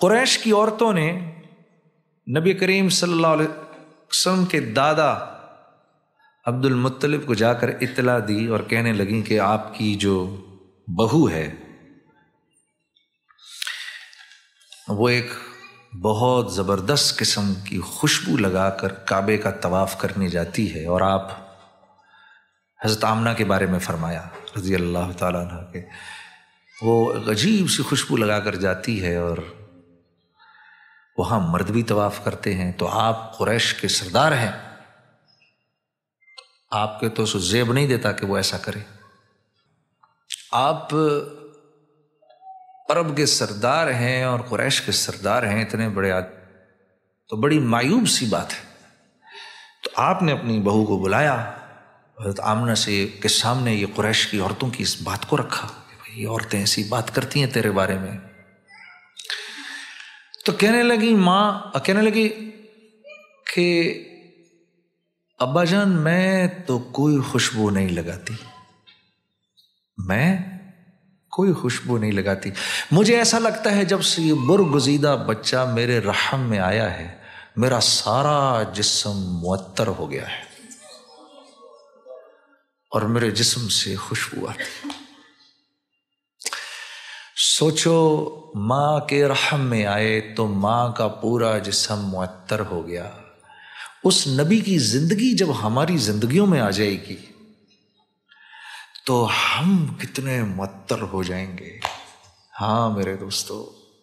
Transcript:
قریش کی عورتوں نے نبی کریم صلی اللہ علیہ وسلم کے دادا عبد المطلب کو جا کر اطلاع دی اور کہنے لگیں کہ آپ کی جو بہو ہے وہ ایک بہت زبردست قسم کی خوشبو لگا کر کعبے کا طواف کرنے جاتی ہے، اور آپ حضرت آمنہ کے بارے میں فرمایا رضی اللہ تعالیٰ عنہ کے وہ عجیب سی خوشبو لگا کر جاتی ہے، اور وہاں مرد بھی طواف کرتے ہیں، تو آپ قریش کے سردار ہیں، آپ کے تو زیب نہیں دیتا کہ وہ ایسا کرے، آپ عرب کے سردار ہیں اور قریش کے سردار ہیں، اتنے بڑے تو بڑی معیوب سی بات ہے۔ تو آپ نے اپنی بہو کو بلایا حضرت آمنہ سے کے سامنے، یہ قریش کی عورتوں کی اس بات کو رکھا کہ بھئی یہ عورتیں ایسی بات کرتی ہیں تیرے بارے میں، تو کہنے لگی کہ ابا جان میں تو کوئی خوشبو نہیں لگاتی، میں کوئی خوشبو نہیں لگاتی، مجھے ایسا لگتا ہے جب سے یہ برگزیدہ بچہ میرے رحم میں آیا ہے میرا سارا جسم معطر ہو گیا ہے اور میرے جسم سے خوشبو آتی۔ سوچو ماں کے رحم میں آئے تو ماں کا پورا جسم معطر ہو گیا، اس نبی کی زندگی جب ہماری زندگیوں میں آ جائے گی تو ہم کتنے معطر ہو جائیں گے۔ ہاں میرے دوستو،